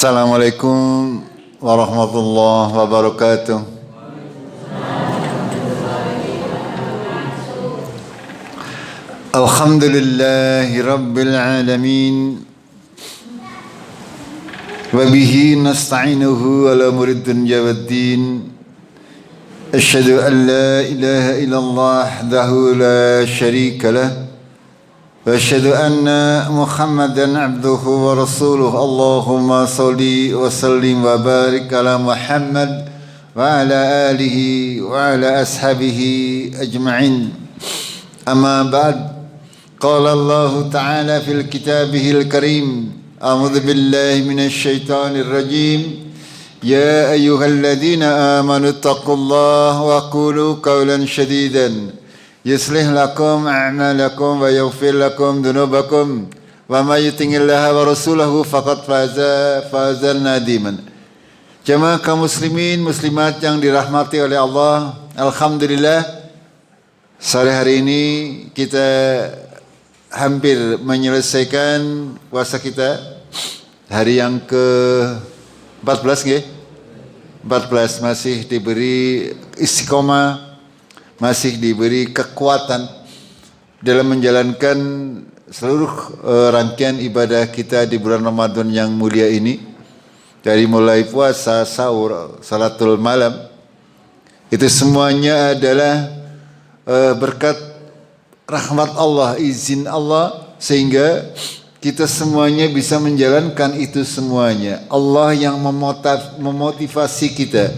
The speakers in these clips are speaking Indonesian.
Assalamualaikum warahmatullahi wabarakatuh. Alhamdulillahi rabbil alamin. Wa bihi nasta'inuhu ala murid dunya waddin. Asyhadu an la ilaha illallah wahdahu la syarika lah. وأشهد أن محمدا عبده ورسوله اللهم صل وسلم وبارك على محمد وعلى آله وعلى أصحابه أجمعين أما بعد قال الله تعالى في كتابه الكريم أعوذ بالله من الشيطان الرجيم يا أيها الذين آمنوا اتقوا الله وقولوا قولا شديدا يصلح لكم أعمالكم ويغفر لكم ذنوبكم وما يطع الله ورسوله فقد فاز فوزا عظيما. Jemaah kaum muslimin muslimat yang dirahmati oleh Allah, alhamdulillah sore hari ini kita hampir menyelesaikan puasa kita hari yang ke-14 nggih. 14 masih diberi istiqomah, masih diberi kekuatan dalam menjalankan seluruh rangkaian ibadah kita di bulan Ramadan yang mulia ini. Dari mulai puasa, sahur, salatul malam, itu semuanya adalah berkat rahmat Allah, izin Allah, sehingga kita semuanya bisa menjalankan itu semuanya. Allah yang memotivasi kita,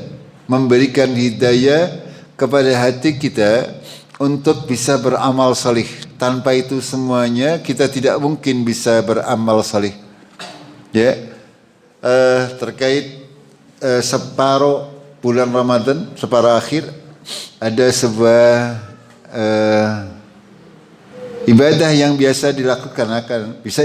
memberikan hidayah kepada hati kita untuk bisa beramal salih. Tanpa itu semuanya kita tidak mungkin bisa beramal salih. Ya, terkait separuh bulan Ramadan, separuh akhir, ada sebuah ibadah yang biasa dilakukan,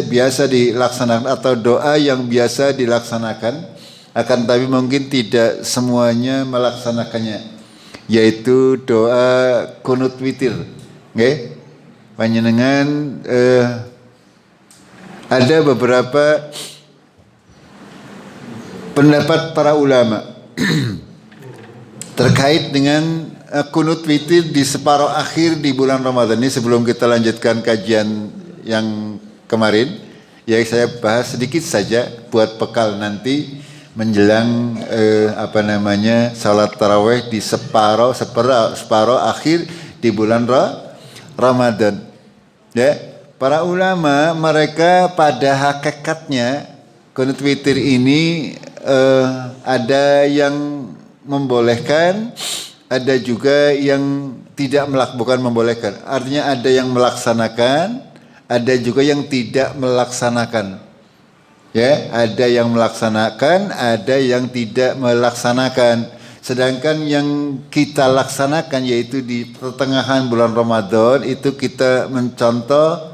biasa dilaksanakan, atau doa yang biasa dilaksanakan, akan tapi mungkin tidak semuanya melaksanakannya, yaitu doa kunut witir. Nggih, panjenengan ada beberapa pendapat para ulama terkait dengan kunut witir di separuh akhir di bulan Ramadan ini. Sebelum kita lanjutkan kajian yang kemarin, ya saya bahas sedikit saja buat bekal nanti menjelang salat tarawih di separuh akhir di bulan Ramadan. Ya, para ulama mereka pada hakikatnya kunut witir ini ada yang membolehkan, ada juga yang tidak bukan membolehkan. Artinya ada yang melaksanakan, ada juga yang tidak melaksanakan. Ya, ada yang melaksanakan, ada yang tidak melaksanakan. Sedangkan yang kita laksanakan yaitu di pertengahan bulan Ramadan itu kita mencontoh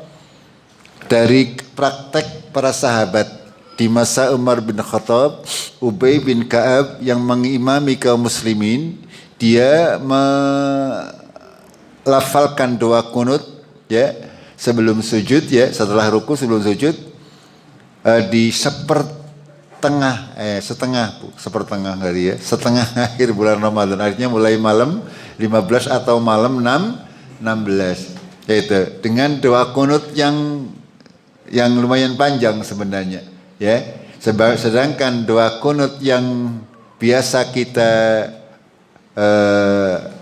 dari praktek para sahabat di masa Umar bin Khattab, Ubay bin Ka'ab yang mengimami kaum muslimin, dia melafalkan doa kunut ya sebelum sujud, ya setelah ruku sebelum sujud, di setengah akhir bulan Ramadan, artinya mulai malam 15 atau malam 16, yaitu dengan doa kunut yang lumayan panjang sebenarnya, ya. Sedangkan doa kunut yang biasa kita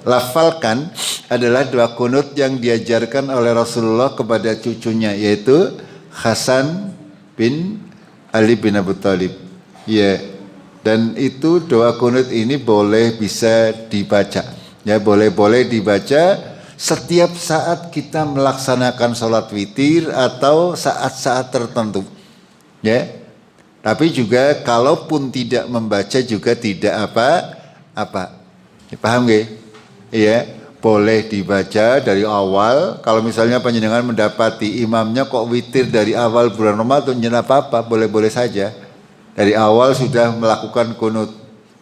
lafalkan adalah doa kunut yang diajarkan oleh Rasulullah kepada cucunya, yaitu Hasan bin Ali bin Abu Thalib. Ya, dan itu doa kunut ini bisa dibaca. Ya, boleh dibaca setiap saat kita melaksanakan sholat witir atau saat-saat tertentu. Ya, tapi juga kalaupun tidak membaca juga tidak apa-apa. Paham nggih? Iya. Boleh dibaca dari awal. Kalau misalnya panjenengan mendapati imamnya kok witir dari awal bulan Ramadan, jangan apa-apa, boleh-boleh saja. Dari awal sudah melakukan kunut,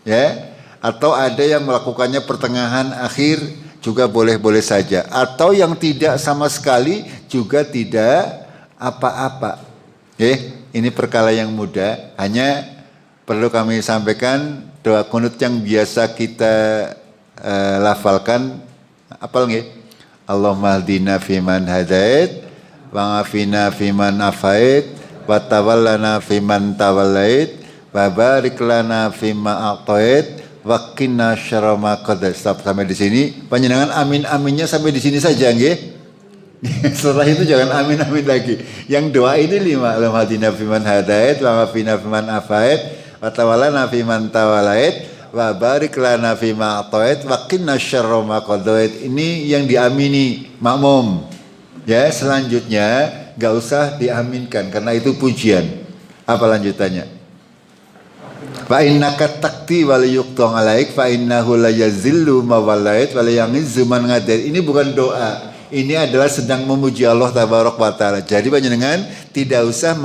ya. Atau ada yang melakukannya pertengahan akhir, juga boleh-boleh saja. Atau yang tidak sama sekali juga tidak apa-apa. Ini perkara yang mudah, hanya perlu kami sampaikan doa kunut yang biasa kita lafalkan, apal nggih? Allahumma hdina fiman hadait, wa afina fiman afait, wa tawallana fiman tawallait, wa barik lana fima a'tait, wa qina syarra ma qadait. Sampai di sini panjenengan amin-aminnya sampai di sini saja nggih. Setelah itu jangan amin-amin lagi. Yang doa ini 5, Allahumma hdina fiman hadait, wa afina fiman afait, wa tawallana fiman tawallait, wa barik lana fima a'tait, wa qina syarra ma qadait. Ini yang diamini makmum. Ya, selanjutnya enggak usah diaminkan karena itu pujian. Apa lanjutannya? Fa innaka taqti wa la yuqta 'alaik fa innahu la yazillu ma walait wa la yangizzu man ngadait. Ini bukan doa. Ini adalah sedang memuji Allah tabaraka wa taala. Jadi panjenengan tidak usah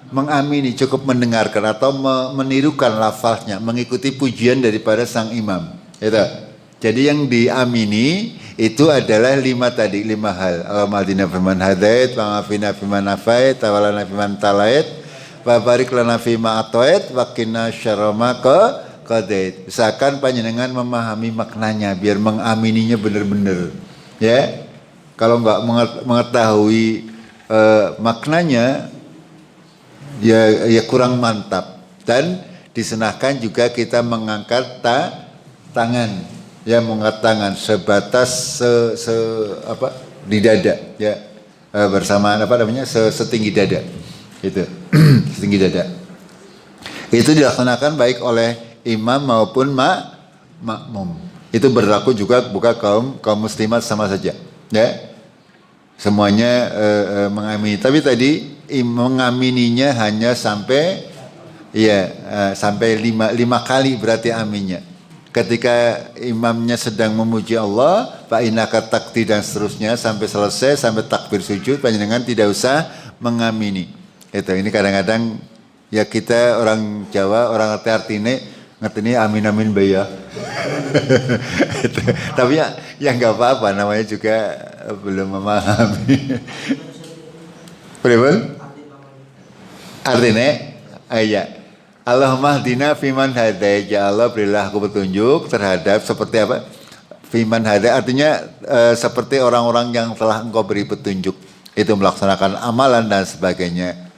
mengamini, cukup mendengarkan atau menirukan lafaznya, mengikuti pujian daripada sang imam. Itu. Jadi yang diamini itu adalah 5 hal. Allahumma hdina fiman hadait, wa afina fiman afait, wa lana fiman talait, wa barik lana fima atait, wa qina syarra ma qadait. Misalkan panjenengan memahami maknanya biar mengamininya benar-benar. Ya. Kalau enggak mengetahui maknanya ya kurang mantap. Dan disunahkan juga kita mengangkat tangan, ya mengangkat tangan sebatas di dada, ya bersamaan setinggi dada, itu setinggi dada. Itu dilaksanakan baik oleh imam maupun makmum. Itu berlaku juga bukan kaum muslimat sama saja, ya semuanya mengamini. Tapi tadi mengamininya hanya sampai sampai 5 kali berarti aminnya. Ketika imamnya sedang memuji Allah, fa innaka taqti dan seterusnya sampai selesai, sampai takbir sujud, panjenengan tidak usah mengamini. Itu ini kadang-kadang ya kita orang Jawa, orang artine ngerti amin bae ya. Tapi ya nggak apa-apa, namanya juga belum memahami. Berapa? Artinya, iya. Allahumma hdina fiman hadait, ya Allah berilah aku petunjuk terhadap seperti apa? Fiman hadait artinya seperti orang-orang yang telah Engkau beri petunjuk, itu melaksanakan amalan dan sebagainya.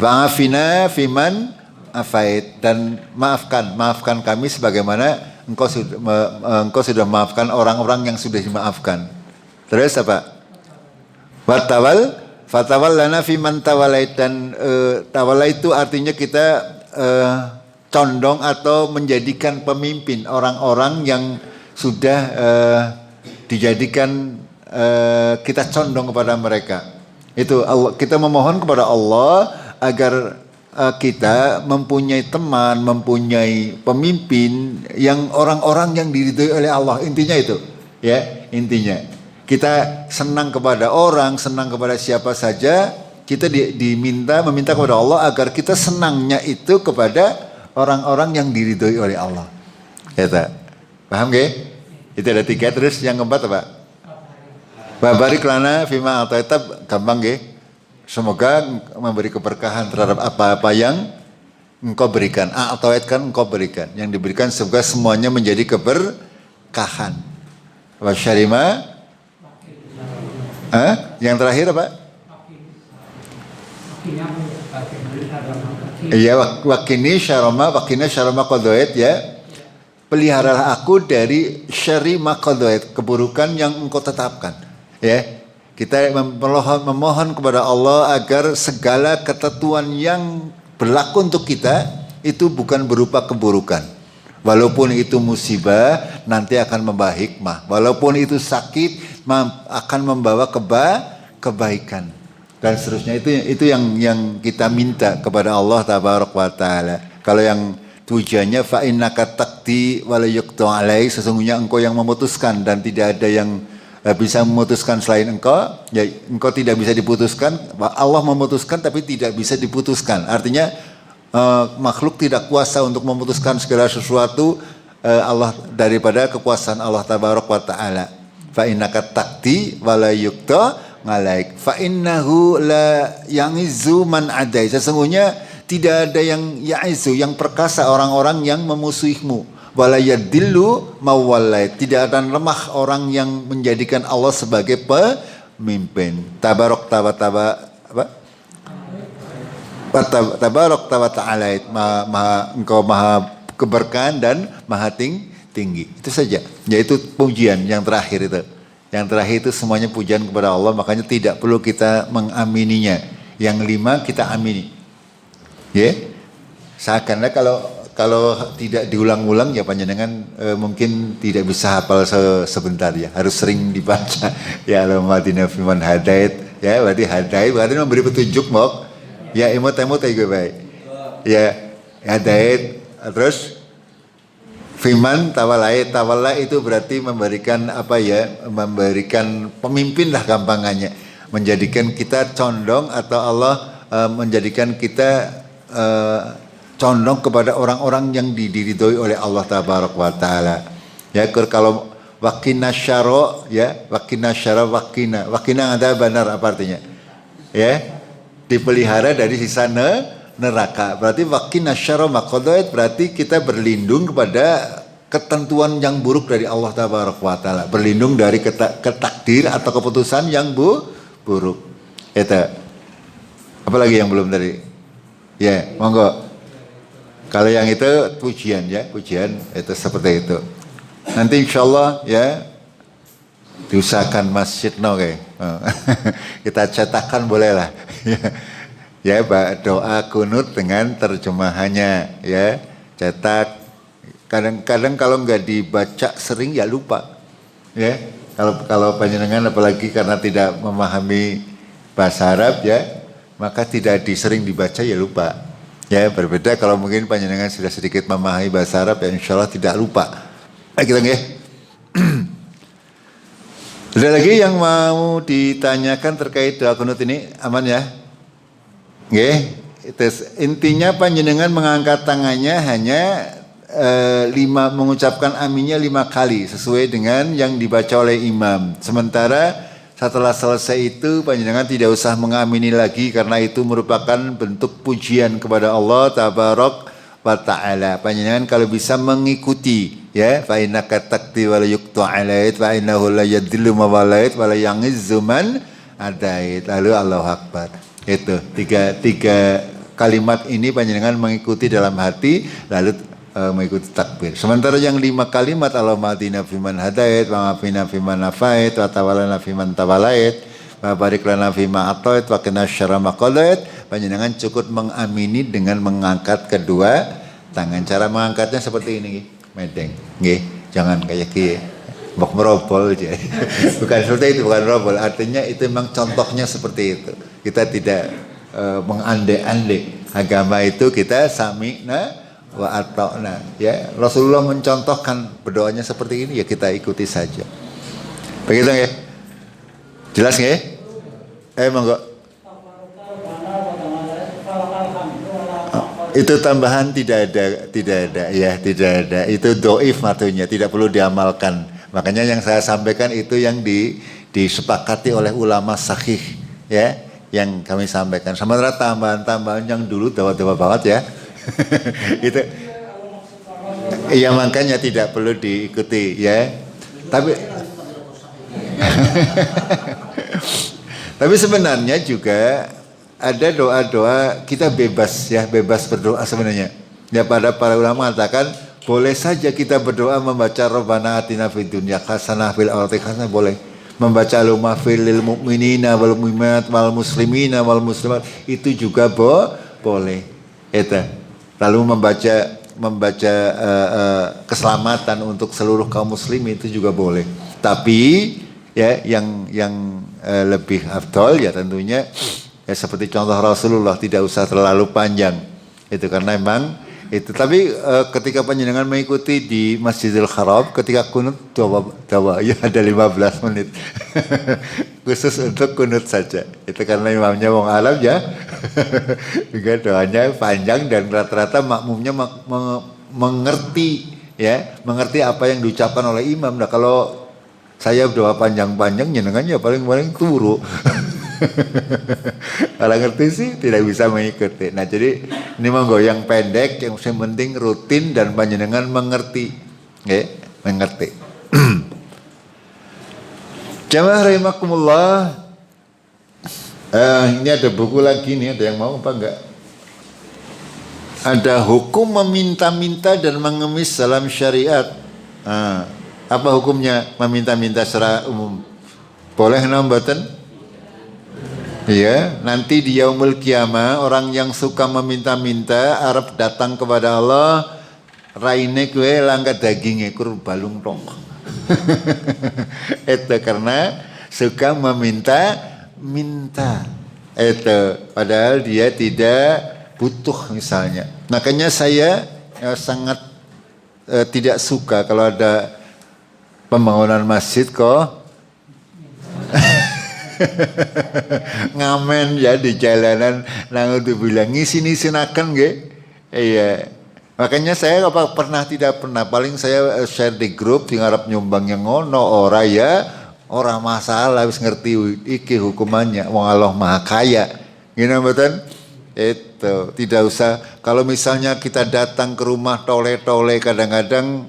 Wa'afina fiman afait, dan maafkan kami sebagaimana engkau sudah memaafkan orang-orang yang sudah dimaafkan. Terus apa? Fatawal lana fiman tawalait, dan tawala itu artinya kita condong atau menjadikan pemimpin orang-orang yang sudah dijadikan kita condong kepada mereka. Itu kita memohon kepada Allah agar kita mempunyai teman, mempunyai pemimpin yang orang-orang yang diridhoi oleh Allah. Intinya itu, ya intinya. Kita senang kepada orang, senang kepada siapa saja, kita meminta kepada Allah agar kita senangnya itu kepada orang-orang yang diridhoi oleh Allah. Kita paham gak? Itu ada 3. Terus yang keempat apa? Barik lana fima ataitab, gampang gak? Semoga memberi keberkahan terhadap apa-apa yang engkau berikan. Atauet kan engkau berikan. Yang diberikan semoga semuanya menjadi keberkahan. Wasyarima. Yang terakhir apa? Iya, wakini syarama qadait, ya. Peliharalah aku dari syarri ma qadait, keburukan yang engkau tetapkan. Ya. Kita memohon kepada Allah agar segala ketentuan yang berlaku untuk kita itu bukan berupa keburukan. Walaupun itu musibah, nanti akan membawa hikmah. Walaupun itu sakit, akan membawa kebaikan. Dan seterusnya itu yang kita minta kepada Allah tabaraka wa taala. Kalau yang tujuannya fa innaka taqti wa la yuqta 'alaik, sesungguhnya engkau yang memutuskan dan tidak ada yang bisa memutuskan selain engkau, ya engkau tidak bisa diputuskan. Allah memutuskan tapi tidak bisa diputuskan. Artinya makhluk tidak kuasa untuk memutuskan segala sesuatu Allah daripada kekuasaan Allah tabaraka wa taala. Fa innaka taqti wa la yuqta 'alaik fa innahu la yangizzu man adai. Sesungguhnya tidak ada yang ya'izu, yang perkasa orang-orang yang memusuhimu. Wala yadillu mawallait, tidak akan lemah orang yang menjadikan Allah sebagai pemimpin. Tabarok ta'alait, engkau maha keberkahan dan maha tinggi. Itu saja, yaitu pujian yang terakhir itu. Yang terakhir itu semuanya pujian kepada Allah, makanya tidak perlu kita mengamininya. Yang 5 kita amini. Ya. Seakan-akan kalau tidak diulang-ulang ya panjenengan mungkin tidak bisa hafal sebentar ya. Harus sering dibaca. Ya Allahumma fiman hadait. Ya, berarti hadait berarti memberi petunjuk, Mok. Ya emot-emot ya gue baik. Ya, hadait terus Fiman tawalai itu berarti memberikan memberikan pemimpin lah gampangannya, menjadikan kita condong atau Allah menjadikan kita condong kepada orang-orang yang diridhoi oleh Allah tabaraka wa taala. Ya kalau wakina syaro ya wakina ada benar apa artinya? Ya dipelihara dari sisa neraka. Berarti wakina syarra maqadait, berarti kita berlindung kepada ketentuan yang buruk dari Allah tabaraka wa taala, berlindung dari ketakdir atau keputusan yang buruk. Itu. Apalagi yang belum tadi? Ya, monggo. Kalau yang itu pujian itu seperti itu. Nanti insyaallah ya diusahakan masjid kayak. Kita cetakkan boleh lah. Ya, doa kunut dengan terjemahannya ya, cetak. Kadang-kadang kalau nggak dibaca sering ya lupa. Ya, kalau panjenengan apalagi karena tidak memahami bahasa Arab ya, maka tidak sering dibaca ya lupa. Ya, berbeda kalau mungkin panjenengan sudah sedikit memahami bahasa Arab ya insyaallah tidak lupa. Kita nggih. Ada lagi yang mau ditanyakan terkait doa kunut ini, aman ya? Nggih, intinya panjenengan mengangkat tangannya hanya 5, mengucapkan aminnya 5 kali sesuai dengan yang dibaca oleh imam. Sementara setelah selesai itu panjenengan tidak usah mengamini lagi karena itu merupakan bentuk pujian kepada Allah tabarok wa ta'ala. Panjenengan kalau bisa mengikuti ya, fa innaka taqdi wa la yuqtu 'alait wa innahu la yadillu mawalait wa la yangizzu man adait. Lalu Allahu akbar. Itu tiga kalimat ini panjenengan mengikuti dalam hati lalu mengikuti takbir. Sementara yang 5 kalimat Allahumma atina fiman hadait wa afina fiman afait wa tawallana fiman tawalait wa barik lana fima atait wa qina syarra ma qadait, panjenengan cukup mengamini dengan mengangkat kedua tangan. Cara mengangkatnya seperti ini, medeng. Nggih, jangan kayak kiye. Mbok merobol aja. Bukan seperti itu, bukan merobol. Artinya itu memang contohnya seperti itu. Kita tidak mengandai-andai. Agama itu kita sami'na wa ata'na. Ya, Rasulullah mencontohkan berdoanya seperti ini ya kita ikuti saja. Begitu nggih? Jelas nggih? Monggo. Itu tambahan tidak ada ya, tidak ada. Itu doif matunya, tidak perlu diamalkan. Makanya yang saya sampaikan itu yang disepakati oleh ulama sahih ya, yang kami sampaikan. Sementara tambahan-tambahan yang dulu dawa-dawa banget ya. Itu iya makanya tidak perlu diikuti ya. Tapi sebenarnya juga ada doa-doa kita bebas berdoa sebenarnya. Ya, para ulama mengatakan boleh saja kita berdoa membaca Rabbana atina fid dunya hasanah fil akhirati hasanah, boleh. Membaca Allahumma fil lil mu'minina wal mu'minat wal muslimina wal muslimat itu juga boleh. Itu. Lalu membaca keselamatan untuk seluruh kaum muslim itu juga boleh. Tapi ya yang lebih afdol ya tentunya ya seperti contoh Rasulullah, tidak usah terlalu panjang. Itu karena memang itu. Tapi ketika panjenengan mengikuti di Masjidil Haram, ketika kunut dawa ya ada 15 menit. Khusus untuk kunut saja. Itu karena imamnya wong alam ya. Juga doanya panjang dan rata-rata makmumnya mengerti ya, mengerti apa yang diucapkan oleh imam. Nah, kalau saya doa panjang-panjang jenengan ya paling turu. Kalau ngerti sih tidak bisa mengikuti. Nah jadi ini monggo yang pendek, yang penting rutin dan panjenengan mengerti, ya, mengerti. Jamaah rahimakumullah. Ini ada buku lagi nih, ada yang mau apa enggak? Ada hukum meminta-minta dan mengemis dalam syariat. Apa hukumnya meminta-minta secara umum? Boleh nambahan? Iya, nanti di yaumul kiamah orang yang suka meminta-minta arep datang kepada Allah, raine kue langka dagingnya kur balung tong. Itu karena suka meminta-minta. Itu padahal dia tidak butuh misalnya. Makanya saya sangat tidak suka kalau ada pembangunan masjid kok ngamen ya di jalanan nang udah bilang ngisi-ngisinaken nggih. Iya. Makanya saya pernah tidak pernah, paling saya share di grup sing arep nyumbang yang ngono ora ya, ora masalah wis ngerti iki hukumannya. Wong Allah Maha Kaya. Ngene mboten? Itu tidak usah kalau misalnya kita datang ke rumah tole-tole kadang-kadang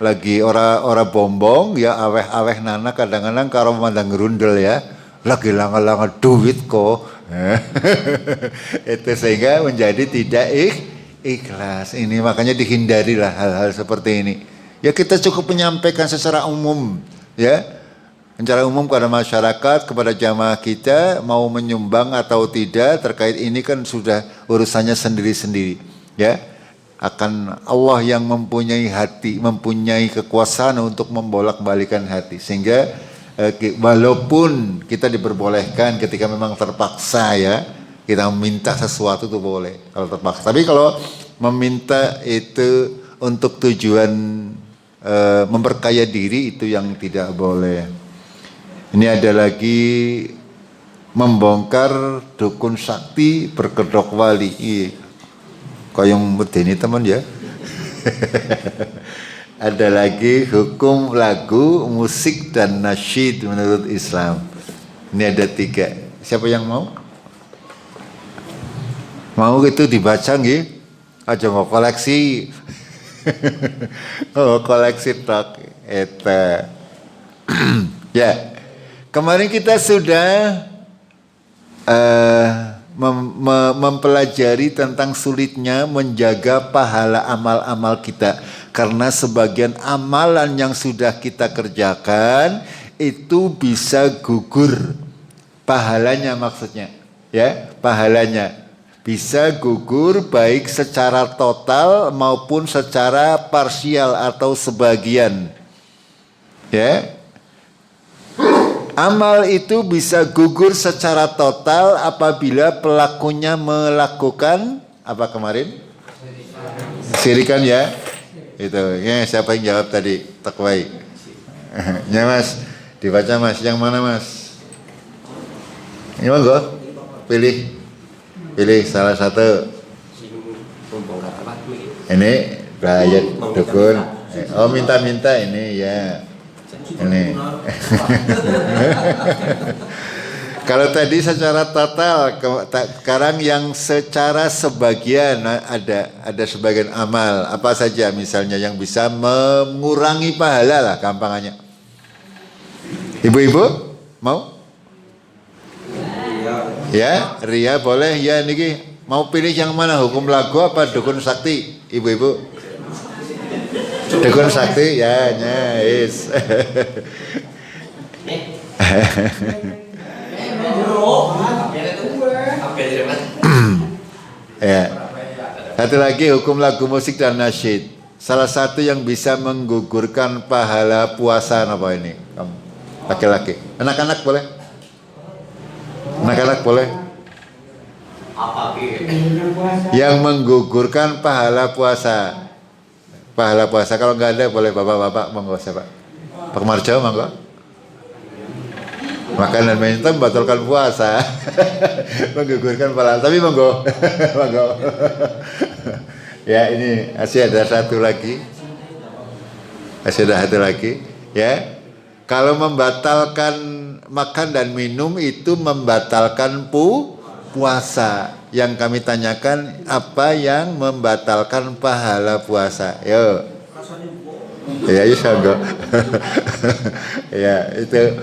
lagi ora bombong ya aweh-aweh nana kadang-kadang karo mandang gerundel ya lagi langa-langa duit kok. Itu sehingga menjadi tidak ikhlas. Ini makanya dihindarilah hal-hal seperti ini. Ya kita cukup menyampaikan secara umum ya. Secara umum kepada masyarakat, kepada jamaah kita mau menyumbang atau tidak terkait ini kan sudah urusannya sendiri-sendiri ya. Akan Allah yang mempunyai hati, mempunyai kekuasaan untuk membolak-balikan hati. Sehingga walaupun kita diperbolehkan ketika memang terpaksa ya, kita meminta sesuatu itu boleh kalau terpaksa. Tapi kalau meminta itu untuk tujuan memperkaya diri itu yang tidak boleh. Ini ada lagi membongkar dukun sakti berkedok wali. Koyong medeni teman ya. Ada lagi hukum lagu, musik dan nasyid menurut Islam. Ini ada 3. Siapa yang mau? Mau itu dibaca nggih? Aja mau koleksi. Oh, koleksi tok eta. Ya. Kemarin kita sudah mempelajari tentang sulitnya menjaga pahala amal-amal kita. Karena sebagian amalan yang sudah kita kerjakan itu bisa gugur pahalanya maksudnya. Ya, pahalanya bisa gugur baik secara total maupun secara parsial atau sebagian. Ya. Amal itu bisa gugur secara total apabila pelakunya melakukan apa kemarin? Syirikan ya. Itu. Ya, siapa yang jawab tadi? Takwai. Ya Mas, dibaca Mas. Yang mana Mas? Ini monggo. Pilih salah satu. Ini bayat dukun. Oh minta-minta ini ya. Ini. Kalau tadi secara total, sekarang yang secara sebagian ada sebagian amal apa saja misalnya yang bisa mengurangi pahala lah gampangannya. Ibu-ibu mau? Ya, Ria boleh ya niki. Mau pilih yang mana? Hukum lagu apa dukun sakti? Ibu-ibu? Dukun sakti ya, yes. Ya. Satu lagi hukum lagu musik dan nasyid. Salah satu yang bisa menggugurkan pahala puasa apa ini? Laki-laki. Anak-anak boleh? Anak-anak boleh? Yang menggugurkan pahala puasa. Pahala puasa kalau nggak ada boleh bapak-bapak monggo siapa? Pak Marjo monggo. Makan dan minum membatalkan puasa. Menggugurkan pahala. Tapi monggo. Monggo. Ya ini masih ada satu lagi. Masih ada satu lagi. Ya. Kalau membatalkan makan dan minum itu membatalkan puasa. Yang kami tanyakan apa yang membatalkan pahala puasa? Yo. Ya, ya sanggo. Ya, itu.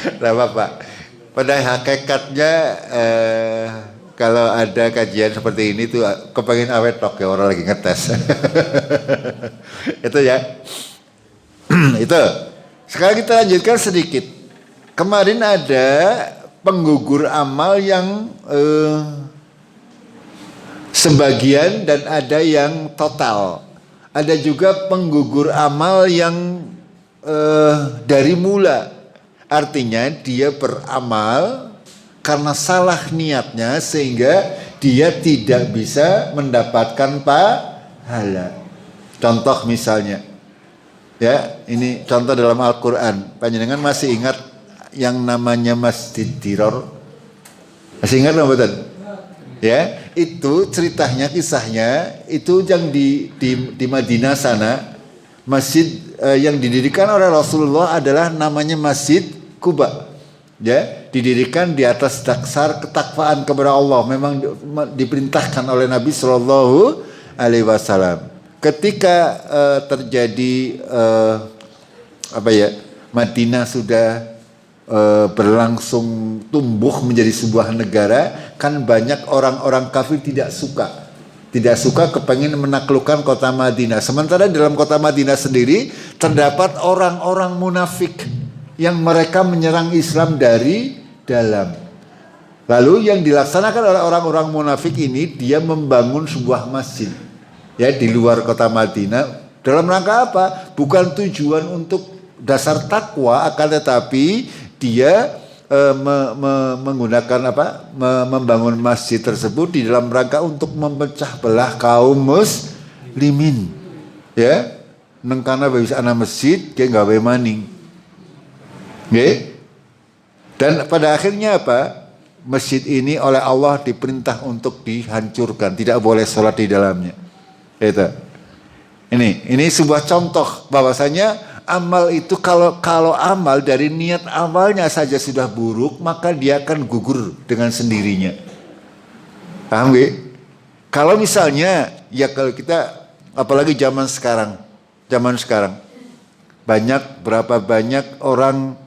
Tidak apa-apa. Pada hakikatnya kalau ada kajian seperti ini tuh kepengen awet tok ya, orang lagi ngetes. Itu ya. Itu. Sekarang kita lanjutkan sedikit. Kemarin ada penggugur amal yang sebagian dan ada yang total. Ada juga penggugur amal yang dari mula. Artinya dia beramal karena salah niatnya sehingga dia tidak bisa mendapatkan pahala. Contoh misalnya, ya ini contoh dalam Al-Quran. Panjenengan masih ingat yang namanya Masjid Diror? Masih ingat nggak betul? Ya, itu ceritanya, kisahnya itu yang di Madinah sana, masjid yang didirikan oleh Rasulullah adalah namanya Masjid Quba. Ya, didirikan di atas dasar ketakwaan kepada Allah. Memang diperintahkan oleh Nabi Shallallahu Alaihi Wasallam. Ketika terjadi Madinah sudah berlangsung tumbuh menjadi sebuah negara, kan banyak orang-orang kafir tidak suka kepengen menaklukkan kota Madinah. Sementara dalam kota Madinah sendiri terdapat orang-orang munafik yang mereka menyerang Islam dari dalam. Lalu yang dilaksanakan oleh orang-orang munafik ini, dia membangun sebuah masjid ya di luar kota Madinah. Dalam rangka apa? Bukan tujuan untuk dasar takwa, akan tetapi dia menggunakan membangun masjid tersebut di dalam rangka untuk memecah belah kaum muslimin. Ya, nengkana bisa ana masjid kayak gawe maning. Okay? Dan pada akhirnya apa? Masjid ini oleh Allah diperintah untuk dihancurkan, tidak boleh sholat di dalamnya. Itu. Ini sebuah contoh bahwasanya amal itu kalau amal dari niat awalnya saja sudah buruk, maka dia akan gugur dengan sendirinya. Paham gak? Kalau misalnya ya kalau kita apalagi zaman sekarang berapa banyak orang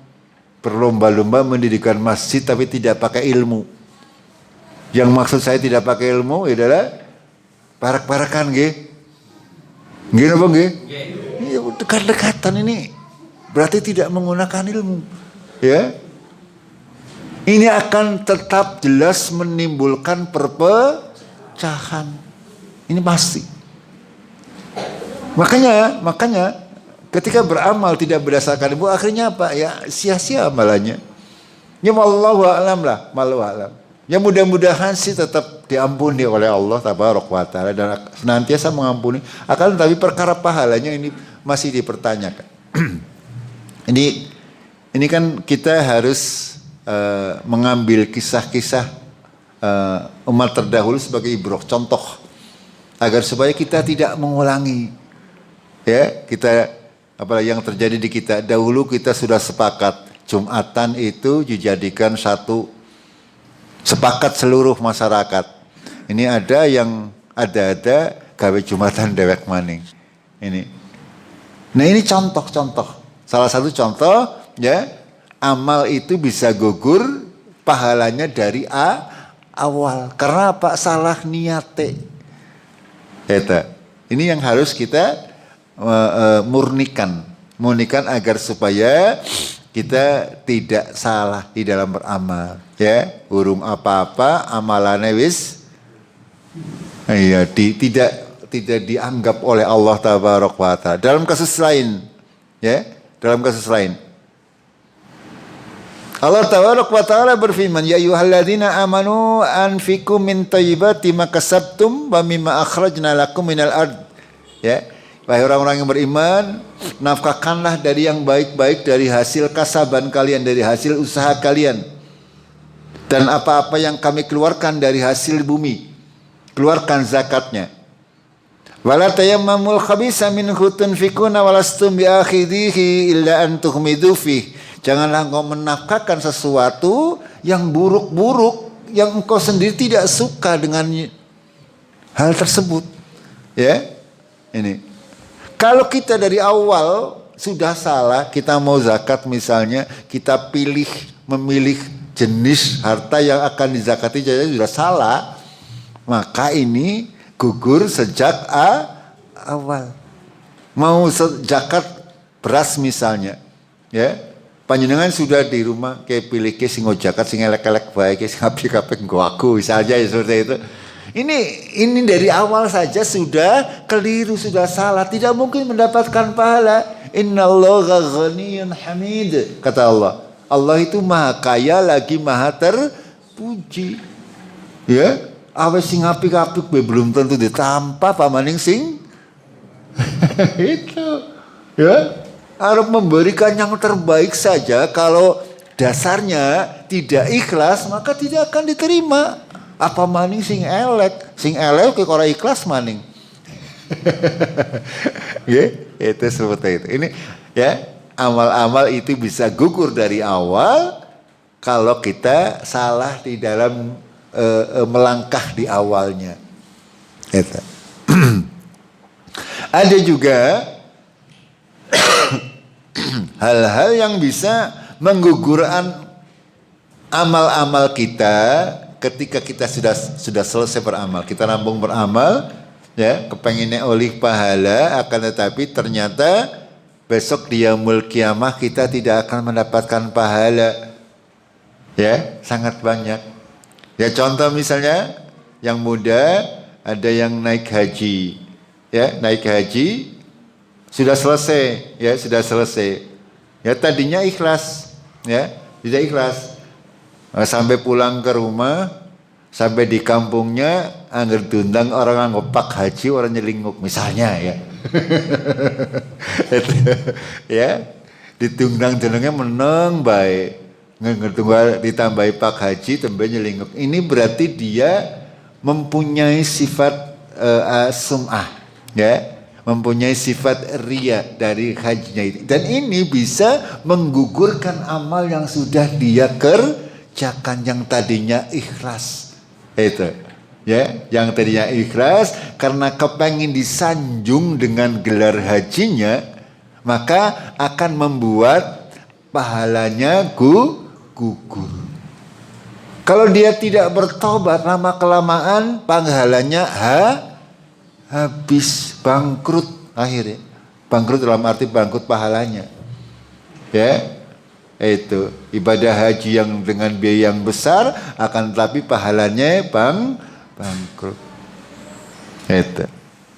berlomba-lomba mendirikan masjid tapi tidak pakai ilmu. Yang maksud saya tidak pakai ilmu adalah parak-parakan nggih. Nggih napa nggih? Iya, dekat-dekatan ini berarti tidak menggunakan ilmu. Ya. Ini akan tetap jelas menimbulkan perpecahan. Ini pasti. Makanya ketika beramal tidak berdasarkan ilmu, akhirnya apa? Ya sia-sia amalannya. Ya wallahu a'lam lah, wallahu a'lam. Ya mudah-mudahan sih tetap diampuni oleh Allah tabaraka wa taala dan senantiasa mengampuni. Akan tetapi perkara pahalanya ini masih dipertanyakan. Ini kan kita harus mengambil kisah-kisah umat terdahulu sebagai ibrah, contoh agar supaya kita tidak mengulangi. Ya, kita apalagi yang terjadi di kita dahulu, kita sudah sepakat Jumatan itu dijadikan satu sepakat seluruh masyarakat. Ini ada yang ada gawe Jumatan dewek maning. Ini. Nah, ini contoh-contoh. Salah satu contoh ya, amal itu bisa gugur pahalanya dari awal. Karena apa? Salah niate. Ini yang harus kita murnikan agar supaya kita tidak salah di dalam beramal, ya. Urung apa-apa amalannya wis tidak dianggap oleh Allah tabaraka wa taala. Dalam kasus lain, ya, Allah tabaraka wa taala berfirman, ya ayyuhalladzina amanu anfiqu min thayyibati ma kasabtum wa mimma akhrajna lakum minal ard. Ya. Wahai orang-orang yang beriman, nafkahkanlah dari yang baik-baik dari hasil kasaban kalian, dari hasil usaha kalian. Dan apa-apa yang kami keluarkan dari hasil bumi, keluarkan zakatnya. Wala tayammamul khabisa minhu tunfikuna walastum biakhidhihi illa an tuhmidu fih. Janganlah engkau menafkahkan sesuatu yang buruk-buruk yang engkau sendiri tidak suka dengan hal tersebut. Ya. Ini. Kalau kita dari awal sudah salah, kita mau zakat misalnya, kita memilih jenis harta yang akan dizakati saja sudah salah, maka ini gugur sejak awal. Mau zakat beras misalnya, ya, panjenengan sudah di rumah kayak pilih ke sing zakat sing elek-elek baik, sing apik-apik nggo aku misalnya ya, seperti itu. Ini dari awal saja sudah keliru, sudah salah, tidak mungkin mendapatkan pahala. Innallaha ghaniyyun hamid, kata Allah. Allah itu maha kaya lagi maha terpuji. Ya, awe sing apik-apik belum tentu ditampa pamaning sing itu. Ya, harus memberikan yang terbaik saja. Kalau dasarnya tidak ikhlas, maka tidak akan diterima. Apa maning sing elek ke ora ikhlas maning. Ya, itu seperti itu. Ini ya, amal-amal itu bisa gugur dari awal kalau kita salah di dalam melangkah di awalnya. Itu. Ada juga hal-hal yang bisa menggugurkan amal-amal kita ketika kita sudah selesai beramal. Kita rampung beramal, ya, kepengennya oleh pahala, akan tetapi ternyata besok di yaumul kiamah kita tidak akan mendapatkan pahala. Ya, sangat banyak. Ya, contoh misalnya yang muda ada yang naik haji. Ya, naik haji sudah selesai, ya, sudah selesai. Ya, tadinya ikhlas, ya, tidak ikhlas. Sampai pulang ke rumah, sampai di kampungnya angger diundang orang ngopak haji, orang nyelinguk misalnya, ya. Ya, ditunggang jenenge meneng baik. Ditambahi pak haji tembe nyelinguk. Ini berarti dia mempunyai sifat sum'ah, ya, mempunyai sifat riya dari hajinya itu. Dan ini bisa menggugurkan amal yang sudah dia kerjakan yang tadinya ikhlas. Itu, ya, yang tadinya ikhlas karena kepengen disanjung dengan gelar hajinya, maka akan membuat pahalanya gugur. Kalau dia tidak bertobat, lama kelamaan pahalanya habis, bangkrut akhirnya. Bangkrut dalam arti bangkrut pahalanya. Ya, itu ibadah haji yang dengan biaya yang besar, akan tetapi pahalanya bangkrut.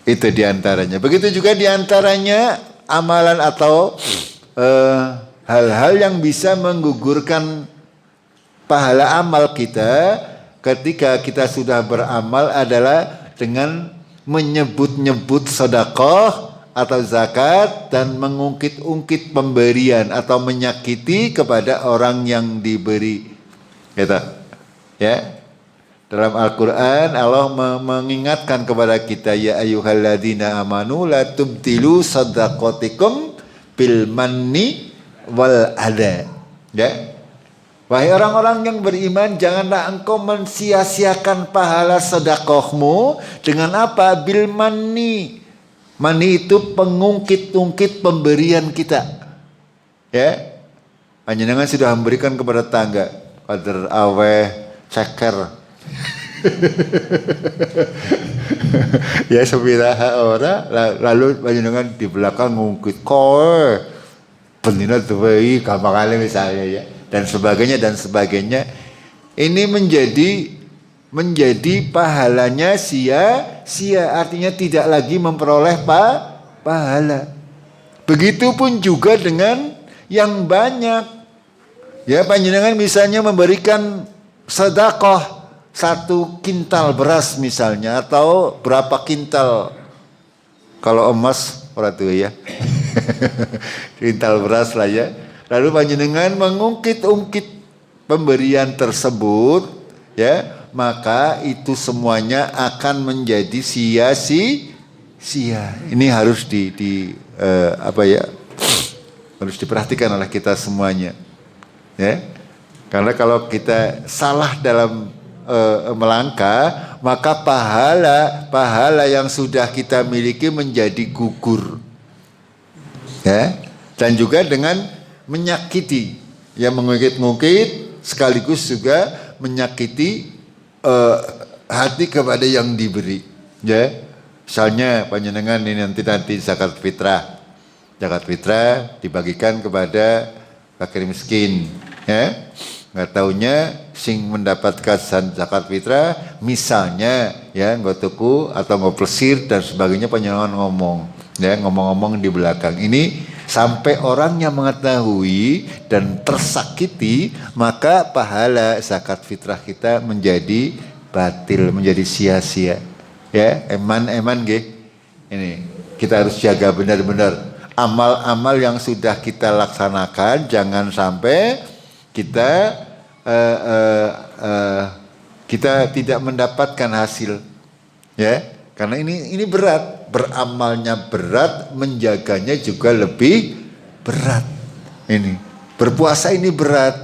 Itu diantaranya. Begitu juga diantaranya amalan atau hal-hal yang bisa menggugurkan pahala amal kita ketika kita sudah beramal adalah dengan menyebut-nyebut sedekah atau zakat dan mengungkit-ungkit pemberian atau menyakiti kepada orang yang diberi. Gitu. Ya. Dalam Al-Qur'an Allah mengingatkan kepada kita, ya ayyuhalladzina amanu la tubtilu shadaqatikum bil manni wal adha. Ya. Wahai orang-orang yang beriman, janganlah engkau mensia-siakan pahala sedekahmu dengan apa? Bil manni. Mani itu pengungkit-ungkit pemberian kita. Ya. Panjenengan sudah memberikan kepada tangga, kader aweh ceker. Ya sepiraha ora, lalu panjenengan di belakang ngungkit koe. Pendina duwe gampang kali misalnya, ya. Dan sebagainya. Ini menjadi pahalanya sia-sia, artinya tidak lagi memperoleh pahala. Begitupun juga dengan yang banyak. Ya, panjenengan misalnya memberikan sedekah 1 kintal beras misalnya, atau berapa kintal kalau emas ora tuh, ya. Kintal beras lah, ya. Lalu panjenengan mengungkit-ungkit pemberian tersebut, ya, maka itu semuanya akan menjadi sia. Ini harus harus diperhatikan oleh kita semuanya, ya. Karena kalau kita salah dalam melangkah, maka pahala yang sudah kita miliki menjadi gugur, ya. Dan juga dengan menyakiti, yang mengungkit-ungkit sekaligus juga menyakiti hati kepada yang diberi, ya. Misalnya panjenengan ini nanti zakat fitrah dibagikan kepada fakir miskin, ya. Nggak taunya sing mendapatkan zakat fitrah misalnya, ya, nggak tuku atau nggak plesir dan sebagainya, panjenengan ngomong di belakang ini sampai orangnya mengetahui dan tersakiti, maka pahala zakat fitrah kita menjadi batil, menjadi sia-sia, ya. Eman nggih. Ini kita harus jaga benar-benar amal-amal yang sudah kita laksanakan, jangan sampai kita tidak mendapatkan hasil, ya. Karena ini berat, beramalnya berat, menjaganya juga lebih berat. Ini berpuasa ini berat,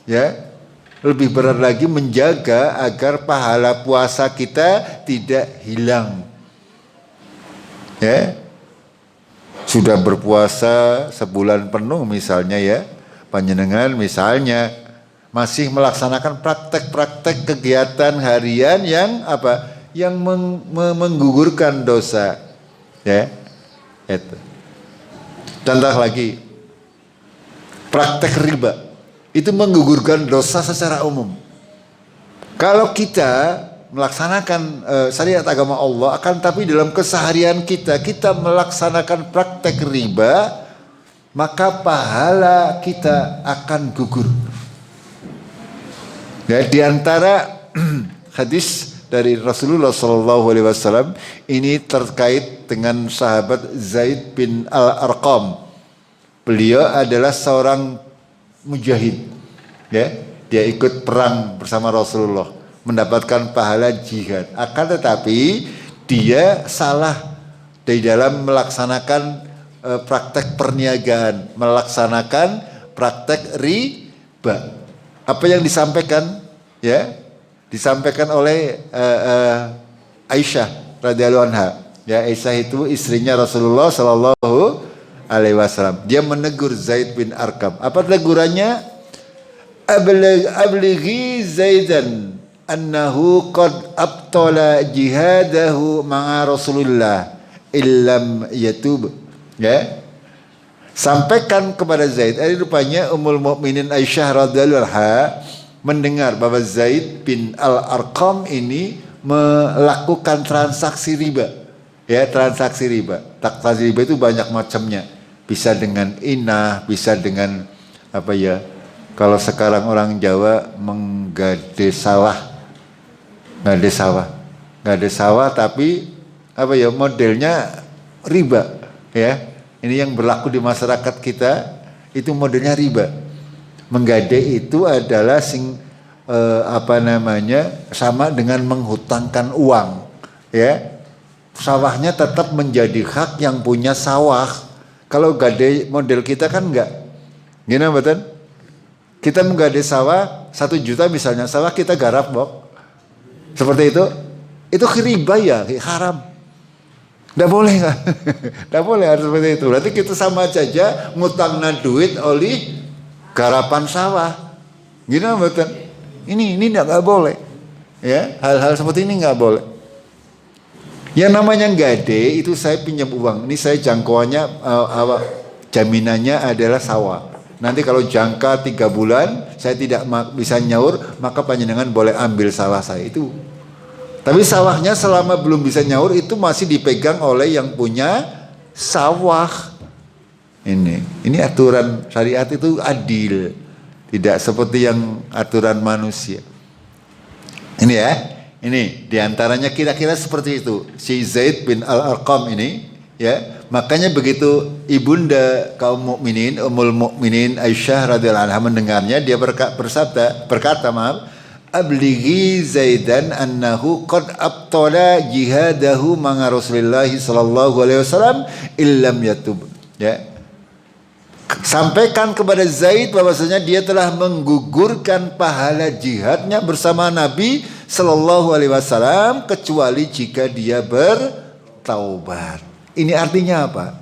ya. Lebih berat lagi menjaga agar pahala puasa kita tidak hilang, ya. Sudah berpuasa sebulan penuh misalnya, ya, panjenengan misalnya masih melaksanakan praktek-praktek kegiatan harian yang menggugurkan dosa, ya. Itu. Contoh lagi, praktek riba itu menggugurkan dosa secara umum. Kalau kita melaksanakan syariat agama Allah, akan tapi dalam keseharian kita melaksanakan praktek riba, maka pahala kita akan gugur. Ya, di antara hadis dari Rasulullah SAW ini terkait dengan sahabat Zaid bin Al-Arqam. Beliau adalah seorang mujahid, ya. Dia ikut perang bersama Rasulullah, mendapatkan pahala jihad. Akan tetapi dia salah di dalam melaksanakan praktek perniagaan, melaksanakan praktek riba. Apa yang disampaikan, ya, disampaikan oleh Aisyah radhiyallahu anha. Ya, Aisyah itu istrinya Rasulullah sallallahu alaihi wasallam. Dia menegur Zaid bin Arqam. Apa tegurannya? Ablighi Zaidan annahu qad abtala jihadahu ma'a Rasulullah illam yatub. Ya. Sampaikan kepada Zaid. Rupanya Ummul Mukminin Aisyah radhiyallahu anha mendengar bahwa Zaid bin Al-Arqam ini melakukan transaksi riba. Ya, transaksi riba. Transaksi riba itu banyak macamnya. Bisa dengan inah, bisa dengan apa ya? Kalau sekarang orang Jawa menggade sawah. Gade sawah tapi apa ya? Modelnya riba, ya. Ini yang berlaku di masyarakat kita, itu modelnya riba. Menggade itu adalah sama dengan menghutangkan uang, ya. Sawahnya tetap menjadi hak yang punya sawah. Kalau gade model kita kan enggak. Gimana betul? Kita menggade sawah 1 juta misalnya, sawah kita garap, Bok. Seperti itu riba, ya, haram. Nggak boleh, kan? Nggak boleh harus seperti itu. Berarti kita sama saja ngutangna duit oleh garapan sawah. Gimana betul? Ini nggak boleh. Ya, hal-hal seperti ini nggak boleh. Yang namanya gade itu saya pinjam uang. Ini saya jangkauannya jaminannya adalah sawah. Nanti kalau jangka 3 bulan saya tidak bisa nyaur, maka panjenengan boleh ambil sawah saya itu. Tapi sawahnya selama belum bisa nyaur itu masih dipegang oleh yang punya sawah. Ini aturan syariat itu adil, tidak seperti yang aturan manusia. Ini ya, ini diantaranya kira-kira seperti itu. Si Zaid bin Al-Arqam ini, ya, makanya begitu ibunda kaum mukminin Ummul Mukminin Aisyah radhiyallahu anha mendengarnya, dia berkata, ablighi Zaidan annahu qad abtala jihadahu ma'a Rasulillah sallallahu alaihi wasallam illam yatub. Ya. Sampaikan kepada Zaid bahwasanya dia telah menggugurkan pahala jihadnya bersama Nabi sallallahu alaihi wasallam kecuali jika dia bertaubat. Ini artinya apa?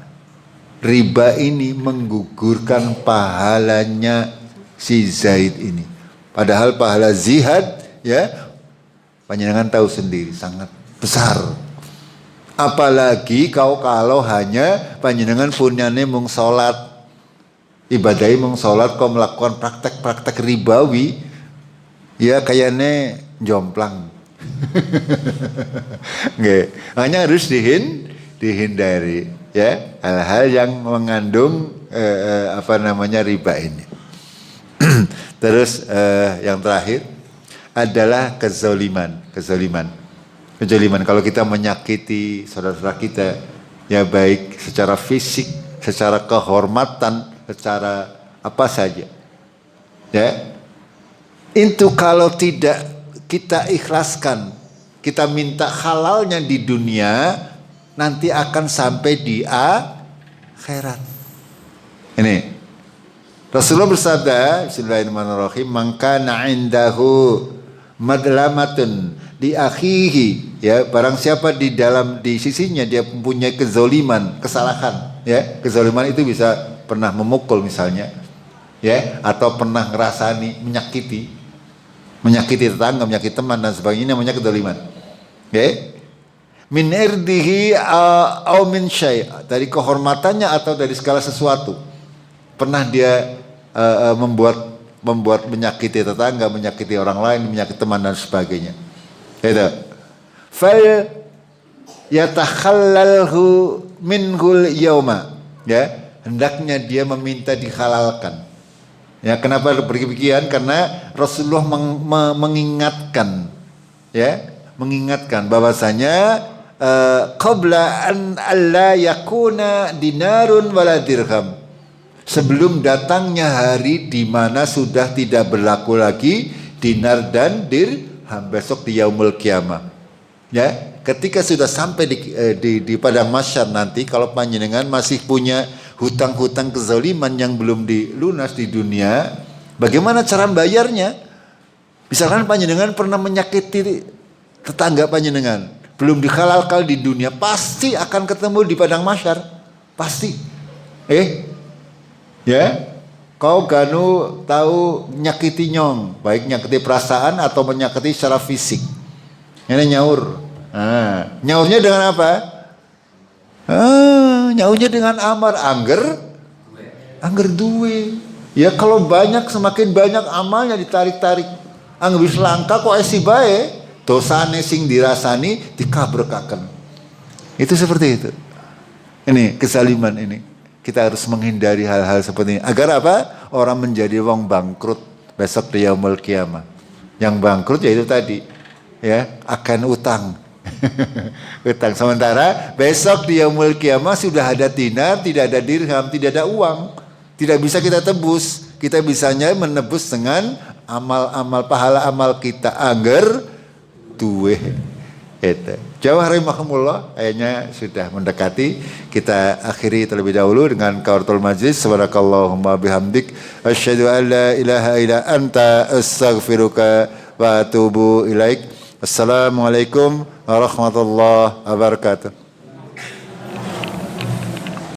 Riba ini menggugurkan pahalanya si Zaid ini. Padahal pahala jihad ya panjenengan tahu sendiri sangat besar. Apalagi kalau hanya panjenengan punyane mung salat, ibadai mung salat kau melakukan praktek-praktek ribawi, ya kayaknya jomplang. Nggak, hanya harus dihindari ya hal-hal yang mengandung riba ini. Terus yang terakhir adalah kezaliman. Kalau kita menyakiti saudara kita, ya baik secara fisik, secara kehormatan, secara apa saja, ya itu kalau tidak kita ikhlaskan, kita minta halalnya di dunia, nanti akan sampai di akhirat. Ini Rasulullah bersabda, Bismillahirrahmanirrahim, "Man kana 'indahu madlamatun li akhihi", ya, barang siapa di sisinya dia mempunyai kezaliman, kesalahan, ya. Kezaliman itu bisa pernah memukul misalnya, ya, atau pernah ngerasani menyakiti tetangga, menyakiti teman dan sebagainya, namanya kezaliman. Ya. Min irdihi au min syai', dari kehormatannya atau dari segala sesuatu. Pernah dia membuat menyakiti tetangga, menyakiti orang lain, menyakiti teman dan sebagainya. Itu. Fal yatakhallalhu minhul yauma. Ya, hendaknya dia meminta dihalalkan. Ya, kenapa demikian? Karena Rasulullah mengingatkan, ya, bahwasanya qabla an alla yakuna dinarun wala dirham. Sebelum datangnya hari di mana sudah tidak berlaku lagi dinar dan dirham, besok di yaumul kiamah. Ya, ketika sudah sampai di padang mahsyar nanti, kalau panjenengan masih punya hutang-hutang kezaliman yang belum dilunas di dunia, bagaimana cara bayarnya? Misalkan panjenengan pernah menyakiti tetangga panjenengan, belum dihalalkan di dunia, pasti akan ketemu di padang mahsyar, pasti. Ya, kau ganu tahu nyakiti nyong, baik nyakiti perasaan atau menyakiti secara fisik. Ini nyaur. Nyaurnya dengan apa? Nyaurnya dengan amar, angger duwe. Ya kalau banyak, semakin banyak amalnya ditarik-tarik. Angger wis langka kok esi bae, dosane sing dirasani dikabrekaken. Itu seperti itu. Ini kezaliman ini. Kita harus menghindari hal-hal seperti ini. Agar apa? Orang menjadi wong bangkrut besok di yaumul kiamah. Yang bangkrut yaitu tadi, ya, akan utang. Utang. Sementara besok di yaumul kiamah sudah ada dinar, tidak ada dirham, tidak ada uang. Tidak bisa kita tebus. Kita bisanya menebus dengan amal-amal, pahala amal kita. Angger duwe. Itu. Jawah rahimahumullah, ayatnya sudah mendekati. Kita akhiri terlebih dahulu dengan kawartul majlis. Subhanakallahumma bihamdik, asyhadu an la ilaha illa anta, astaghfiruka wa atubu ilaik. Assalamualaikum warahmatullahi wabarakatuh.